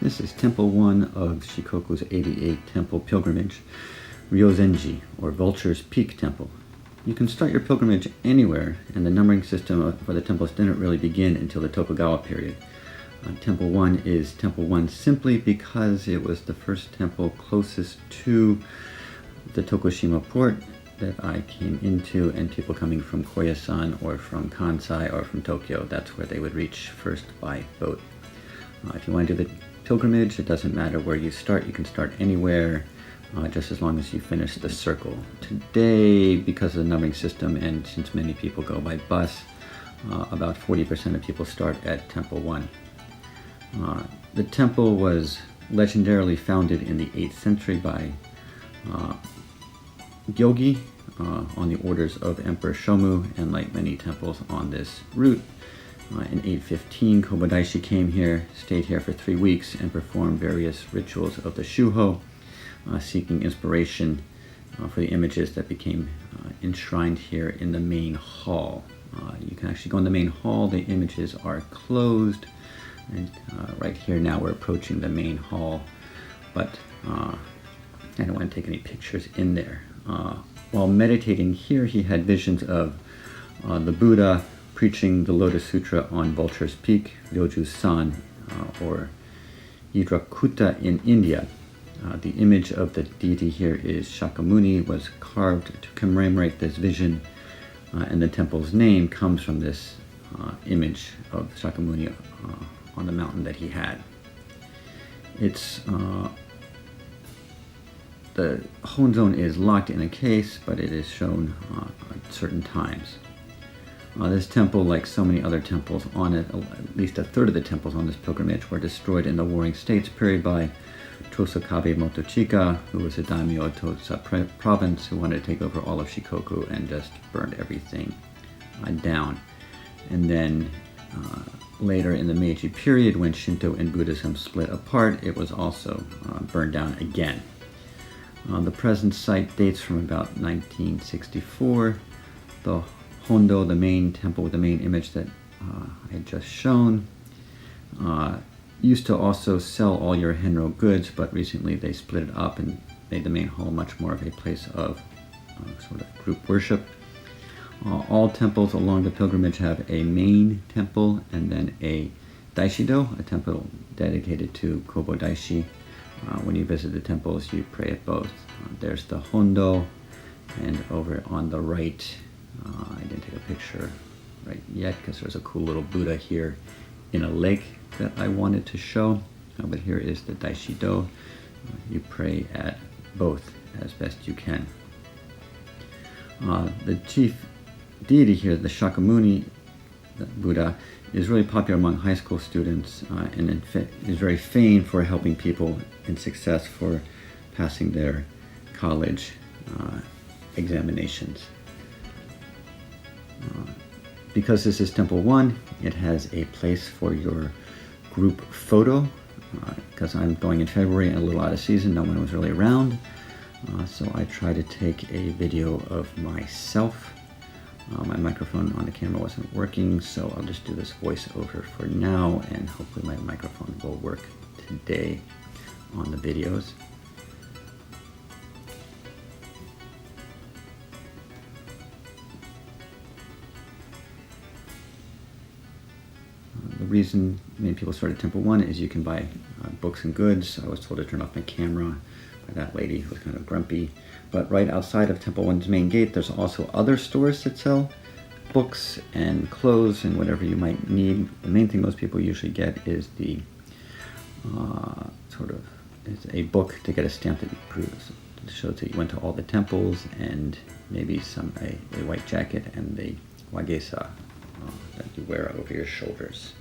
This is Temple 1 of Shikoku's 88 temple pilgrimage, Ryōzenji, or Vulture's Peak Temple. You can start your pilgrimage anywhere, and the numbering system for the temples didn't really begin until the Tokugawa period. Temple 1 is Temple 1 simply because it was the first temple closest to the Tokushima port that I came into, and people coming from Koyasan or from Kansai or from Tokyo, that's where they would reach first by boat. If you want to do the pilgrimage, it doesn't matter where you start. You can start anywhere, just as long as you finish the circle. Today, because of the numbering system and since many people go by bus, about 40% of people start at Temple 1. The temple was legendarily founded in the 8th century by Gyogi on the orders of Emperor Shomu, and like many temples on this route, in 815, Kobodaishi came here, stayed here for 3 weeks, and performed various rituals of the Shuho, seeking inspiration for the images that became enshrined here in the main hall. You can actually go in the main hall. The images are closed, and right here now we're approaching the main hall, but I don't want to take any pictures in there. While meditating here, he had visions of the Buddha preaching the Lotus Sutra on Vulture's Peak, Ryoju-san, or Yidrakuta in India. The image of the deity here is Shakyamuni, was carved to commemorate this vision, and the temple's name comes from this image of Shakyamuni on the mountain that he had. It's the Honzon is locked in a case, but it is shown at certain times. This temple, like so many other temples on it, at least a third of the temples on this pilgrimage were destroyed in the Warring States period by Tosokabe Motochika, who was a daimyo of Tosa province who wanted to take over all of Shikoku and just burned everything down. And then later in the Meiji period, when Shinto and Buddhism split apart, it was also burned down again. The present site dates from about 1964. The Hondo, the main temple with the main image that I had just shown, used to also sell all your Henro goods, but recently they split it up and made the main hall much more of a place of sort of group worship. All temples along the pilgrimage have a main temple and then a daishido, a temple dedicated to Kobodaishi. When you visit the temples, you pray at both. There's the Hondo, and over on the right, I didn't take a picture right yet because there's a cool little Buddha here in a lake that I wanted to show. But here is the daishido. You pray at both as best you can. The chief deity here, the Shakyamuni Buddha, is really popular among high school students, and in fact is very famed for helping people in success for passing their college examinations. Because this is Temple 1, it has a place for your group photo. Because I'm going in February and a little out of season, no one was really around. So I tried to take a video of myself. My microphone on the camera wasn't working, so I'll just do this voiceover for now, and hopefully my microphone will work today on the videos. The reason many people started Temple 1 is you can buy books and goods. I was told to turn off my camera by that lady who was kind of grumpy. But right outside of Temple 1's main gate, there's also other stores that sell books and clothes and whatever you might need. The main thing most people usually get is the is a book to get a stamp that proves, it shows that you went to all the temples, and maybe a white jacket and the wagesa that you wear over your shoulders.